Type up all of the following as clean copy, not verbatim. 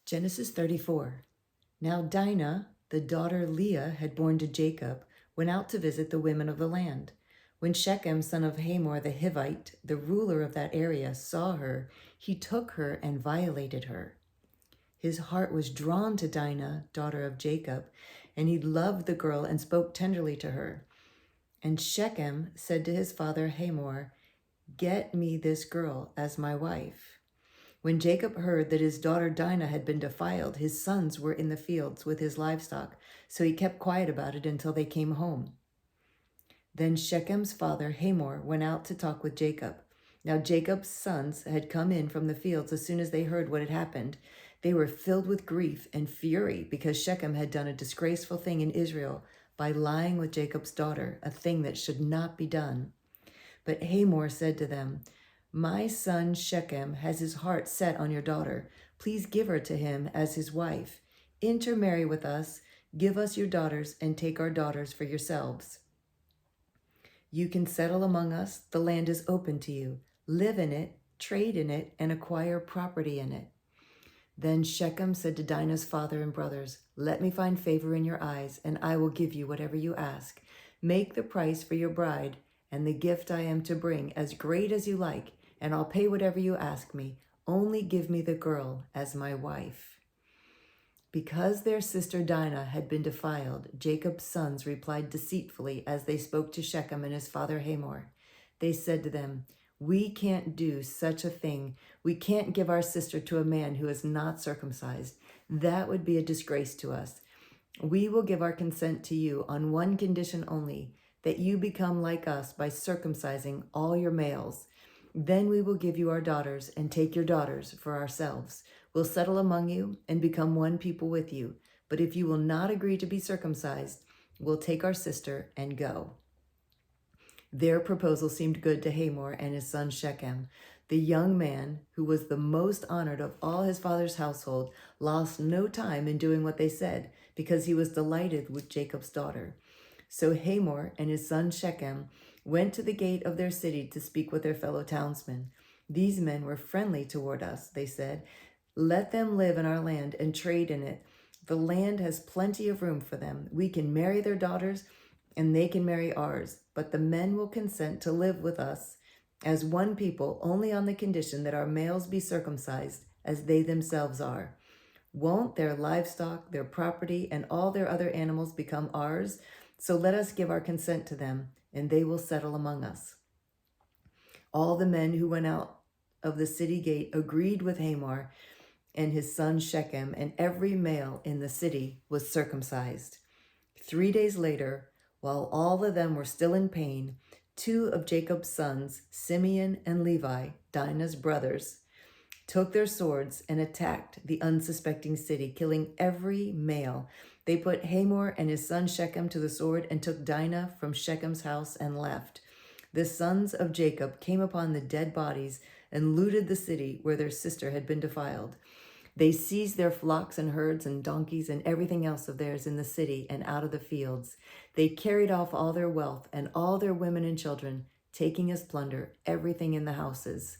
Genesis 34. Now Dinah, the daughter Leah had borne to Jacob, went out to visit the women of the land. When Shechem, son of Hamor the Hivite, the ruler of that area, saw her, he took her and violated her. His heart was drawn to Dinah, daughter of Jacob, and he loved the girl and spoke tenderly to her. And Shechem said to his father Hamor, "Get me this girl as my wife." When Jacob heard that his daughter Dinah had been defiled, his sons were in the fields with his livestock, so he kept quiet about it until they came home. Then Shechem's father Hamor went out to talk with Jacob. Now Jacob's sons had come in from the fields as soon as they heard what had happened. They were filled with grief and fury because Shechem had done a disgraceful thing in Israel by lying with Jacob's daughter, a thing that should not be done. But Hamor said to them, "My son Shechem has his heart set on your daughter. Please give her to him as his wife. Intermarry with us, give us your daughters, and take our daughters for yourselves. You can settle among us. The land is open to you. Live in it, trade in it, and acquire property in it." Then Shechem said to Dinah's father and brothers, "Let me find favor in your eyes, and I will give you whatever you ask. Make the price for your bride and the gift I am to bring as great as you like, and I'll pay whatever you ask me. Only give me the girl as my wife." Because their sister Dinah had been defiled, Jacob's sons replied deceitfully as they spoke to Shechem and his father Hamor. They said to them, "We can't do such a thing. We can't give our sister to a man who is not circumcised. That would be a disgrace to us. We will give our consent to you on one condition only, that you become like us by circumcising all your males. Then we will give you our daughters and take your daughters for ourselves. We'll settle among you and become one people with you. But if you will not agree to be circumcised, we'll take our sister and go." Their proposal seemed good to Hamor and his son Shechem. The young man, who was the most honored of all his father's household, lost no time in doing what they said, because he was delighted with Jacob's daughter. So Hamor and his son Shechem went to the gate of their city to speak with their fellow townsmen. "These men were friendly toward us," they said. "Let them live in our land and trade in it. The land has plenty of room for them. We can marry their daughters and they can marry ours, but the men will consent to live with us as one people only on the condition that our males be circumcised as they themselves are. Won't their livestock, their property, and all their other animals become ours? So let us give our consent to them, and they will settle among us." All the men who went out of the city gate agreed with Hamor and his son Shechem, and every male in the city was circumcised. 3 days later, while all of them were still in pain, 2 of Jacob's sons, Simeon and Levi, Dinah's brothers, took their swords and attacked the unsuspecting city, killing every male. They put Hamor and his son Shechem to the sword and took Dinah from Shechem's house and left. The sons of Jacob came upon the dead bodies and looted the city where their sister had been defiled. They seized their flocks and herds and donkeys and everything else of theirs in the city and out of the fields. They carried off all their wealth and all their women and children, taking as plunder everything in the houses.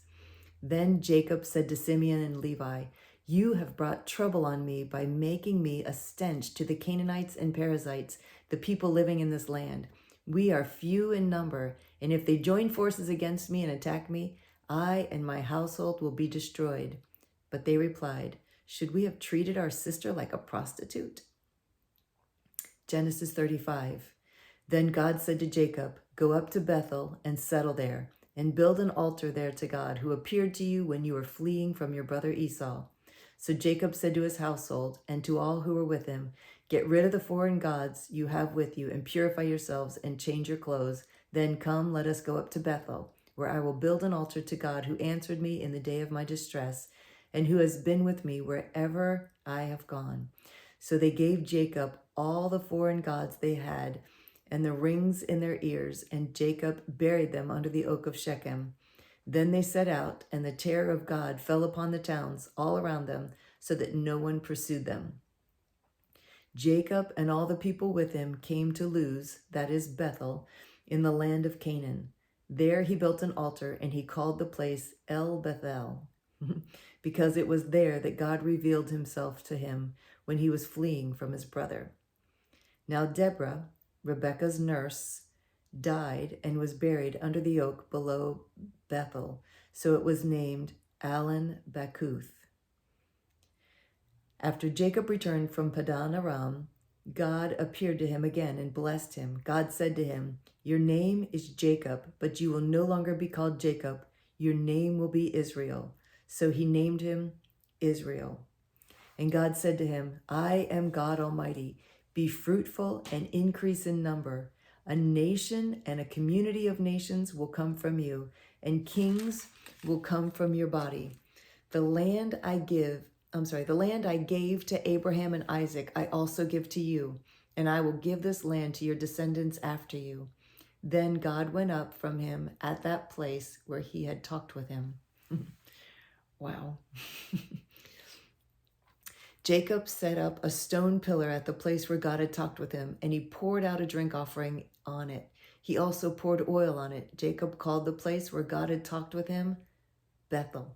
Then Jacob said to Simeon and Levi, "You have brought trouble on me by making me a stench to the Canaanites and Perizzites, the people living in this land. We are few in number, and if they join forces against me and attack me, I and my household will be destroyed." But they replied, "Should we have treated our sister like a prostitute?" Genesis 35. Then God said to Jacob, "Go up to Bethel and settle there, and build an altar there to God, who appeared to you when you were fleeing from your brother Esau." So Jacob said to his household and to all who were with him, "Get rid of the foreign gods you have with you, and purify yourselves and change your clothes. Then come, let us go up to Bethel, where I will build an altar to God, who answered me in the day of my distress, and who has been with me wherever I have gone." So they gave Jacob all the foreign gods they had and the rings in their ears, and Jacob buried them under the oak of Shechem. Then they set out, and the terror of God fell upon the towns all around them, so that no one pursued them. Jacob and all the people with him came to Luz, that is Bethel, in the land of Canaan. There he built an altar, and he called the place El Bethel, because it was there that God revealed himself to him when he was fleeing from his brother. Now Deborah, Rebekah's nurse, died and was buried under the oak below Bethel, so it was named Allon Bacuth. After Jacob returned from Padan Aram, God appeared to him again and blessed him. God said to him, "Your name is Jacob, but you will no longer be called Jacob. Your name will be Israel." So he named him Israel. And God said to him, "I am God Almighty. Be fruitful and increase in number. A nation and a community of nations will come from you, and kings will come from your body. The land I gave to Abraham and Isaac, I also give to you, and I will give this land to your descendants after you." Then God went up from him at that place where he had talked with him. Wow. Jacob set up a stone pillar at the place where God had talked with him, and he poured out a drink offering on it. He also poured oil on it. Jacob called the place where God had talked with him Bethel.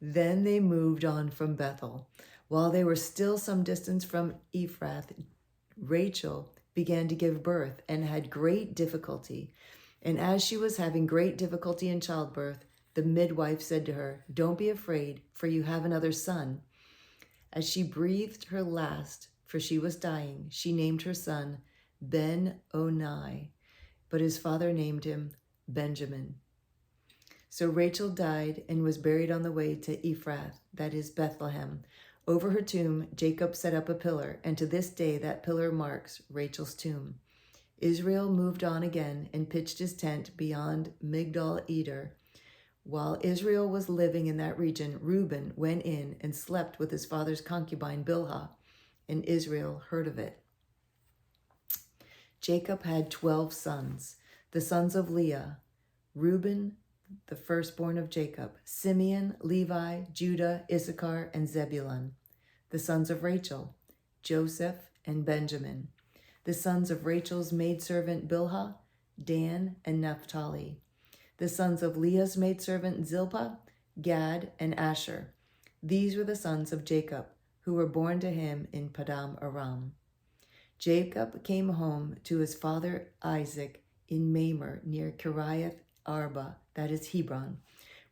Then they moved on from Bethel. While they were still some distance from Ephrath, Rachel began to give birth and had great difficulty. And as she was having great difficulty in childbirth, the midwife said to her, "Don't be afraid, for you have another son." As she breathed her last, for she was dying, she named her son Ben-Oni, but his father named him Benjamin. So Rachel died and was buried on the way to Ephrath, that is Bethlehem. Over her tomb, Jacob set up a pillar, and to this day that pillar marks Rachel's tomb. Israel moved on again and pitched his tent beyond Migdal-Eder. While Israel was living in that region, Reuben went in and slept with his father's concubine Bilhah, and Israel heard of it. Jacob had 12 sons, the sons of Leah: Reuben, the firstborn of Jacob; Simeon, Levi, Judah, Issachar, and Zebulun. The sons of Rachel: Joseph and Benjamin. The sons of Rachel's maidservant Bilhah: Dan and Naphtali. The sons of Leah's maidservant Zilpah: Gad and Asher. These were the sons of Jacob, who were born to him in Padan Aram. Jacob came home to his father Isaac in Mamre near Kiriath Arba, that is Hebron,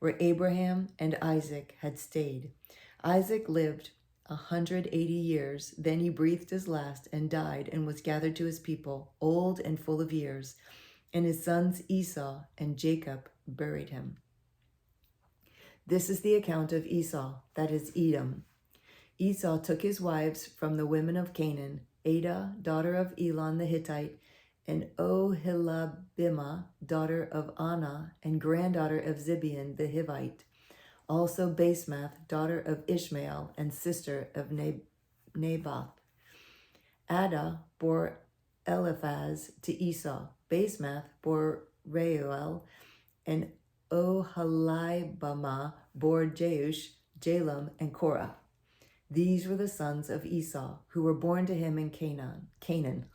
where Abraham and Isaac had stayed. Isaac lived 180 years. Then he breathed his last and died and was gathered to his people, old and full of years. And his sons Esau and Jacob buried him. This is the account of Esau, that is Edom. Esau took his wives from the women of Canaan: Adah, daughter of Elon the Hittite, and Oholibamah, daughter of Anah, and granddaughter of Zibeon the Hivite. Also Basemath, daughter of Ishmael, and sister of Naboth. Adah bore Eliphaz to Esau. Basemath bore Reuel, and Oholibamah bore Jeush, Jalam, and Korah. These were the sons of Esau, who were born to him in Canaan.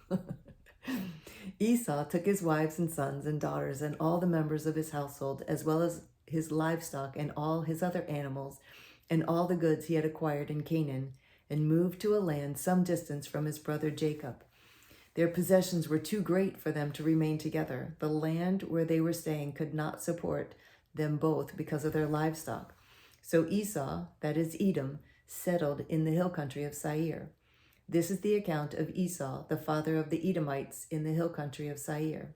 Esau took his wives and sons and daughters and all the members of his household, as well as his livestock and all his other animals, and all the goods he had acquired in Canaan, and moved to a land some distance from his brother Jacob. Their possessions were too great for them to remain together. The land where they were staying could not support them both because of their livestock. So Esau, that is Edom, settled in the hill country of Seir. This is the account of Esau, the father of the Edomites, in the hill country of Seir.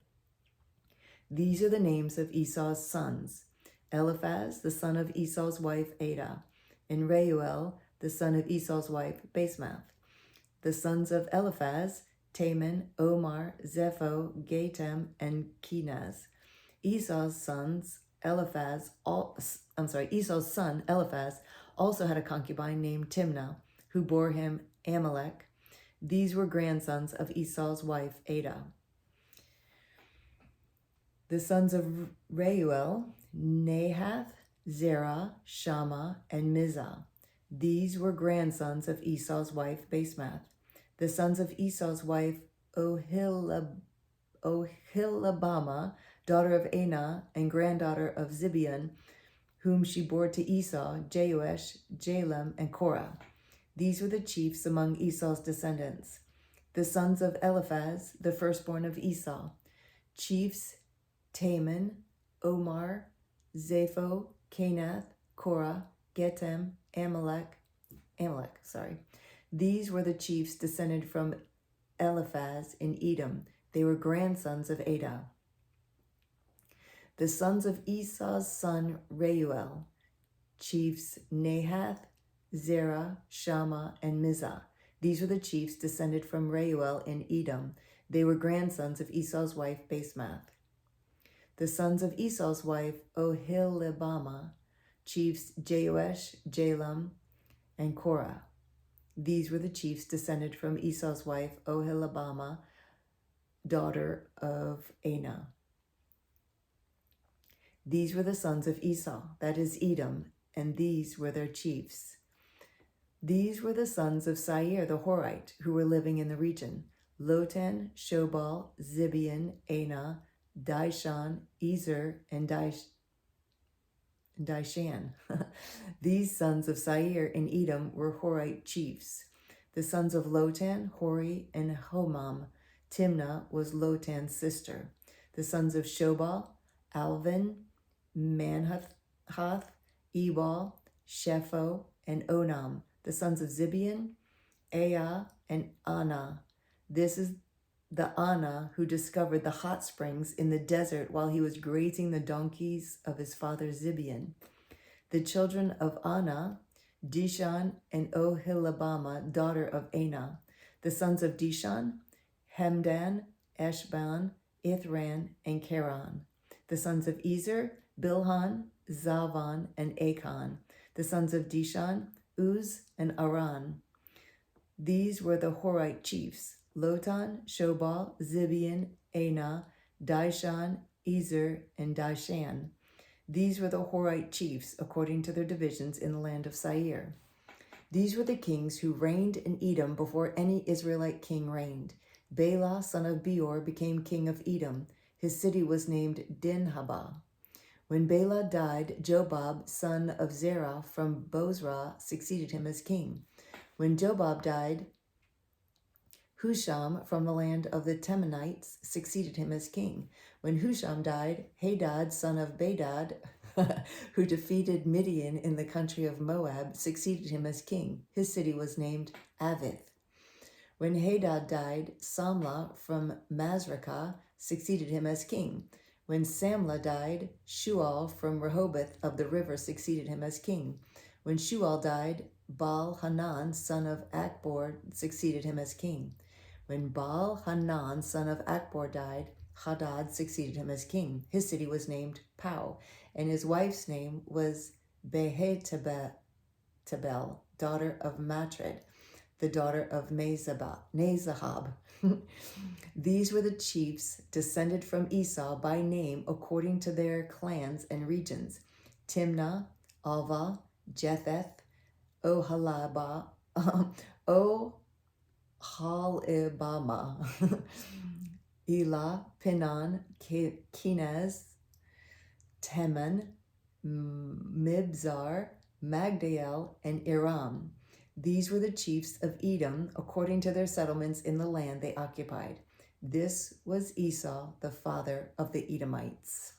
These are the names of Esau's sons: Eliphaz, the son of Esau's wife Adah, and Reuel, the son of Esau's wife Basemath. The sons of Eliphaz: Taman, Omar, Zepho, Gatam, and Kenaz. Esau's son Eliphaz also had a concubine named Timnah, who bore him Amalek. These were grandsons of Esau's wife Adah. The sons of Reuel: Nahath, Zerah, Shammah, and Mizah. These were grandsons of Esau's wife Basemath. The sons of Esau's wife Oholibamah, daughter of Anah and granddaughter of Zibeon, whom she bore to Esau, Jeush, Jalem, and Korah. These were the chiefs among Esau's descendants. The sons of Eliphaz, the firstborn of Esau, chiefs Taman, Omar, Zapho, Canath, Korah, Getem, Amalek. These were the chiefs descended from Eliphaz in Edom. They were grandsons of Adah. The sons of Esau's son Reuel, chiefs Nahath, Zerah, Shammah, and Mizah. These were the chiefs descended from Reuel in Edom. They were grandsons of Esau's wife Basemath. The sons of Esau's wife Oholibamah, chiefs Jeush, Jalem, and Korah. These were the chiefs descended from Esau's wife Oholibamah, daughter of Anah. These were the sons of Esau, that is Edom, and these were their chiefs. These were the sons of Seir the Horite, who were living in the region: Lotan, Shobal, Zibeon, Anah, Dishan, Ezer, and Dishan. These sons of Seir in Edom were Horite chiefs. The sons of Lotan, Hori, and Homam. Timnah was Lotan's sister. The sons of Shobal, Alvin, Manhath, Ebal, Shepho, and Onam. The sons of Zibeon, Aa, and Anah. This is the Anah who discovered the hot springs in the desert while he was grazing the donkeys of his father Zibeon. The children of Anah, Dishan and Oholibamah, daughter of Anah. The sons of Dishan, Hemdan, Eshban, Ithran, and Keran. The sons of Ezer, Bilhan, Zavan, and Achan. The sons of Dishan, Uz, and Aran. These were the Horite chiefs: Lotan, Shobal, Zibeon, Anah, Dishan, Ezer, and Dishan. These were the Horite chiefs according to their divisions in the land of Seir. These were the kings who reigned in Edom before any Israelite king reigned. Bela, son of Beor, became king of Edom. His city was named Dinhabah. When Bela died, Jobab, son of Zerah from Bozrah, succeeded him as king. When Jobab died, Husham from the land of the Temanites succeeded him as king. When Husham died, Hadad, son of Bedad, who defeated Midian in the country of Moab, succeeded him as king. His city was named Avith. When Hadad died, Samlah from Masrekah succeeded him as king. When Samlah died, Shual from Rehoboth of the river succeeded him as king. When Shual died, Baal-Hanan, son of Akbor, succeeded him as king. When Baal-Hanan, son of Akbor, died, Hadad succeeded him as king. His city was named Pau, and his wife's name was Behetabel, daughter of Matred, the daughter of Nezahab. These were the chiefs descended from Esau by name according to their clans and regions: Timnah, Alvah, Jetheth, Oholibamah, Elah, Pinon, Kenaz, Teman, Mibzar, Magdiel, and Iram. These were the chiefs of Edom according to their settlements in the land they occupied. This was Esau, the father of the Edomites.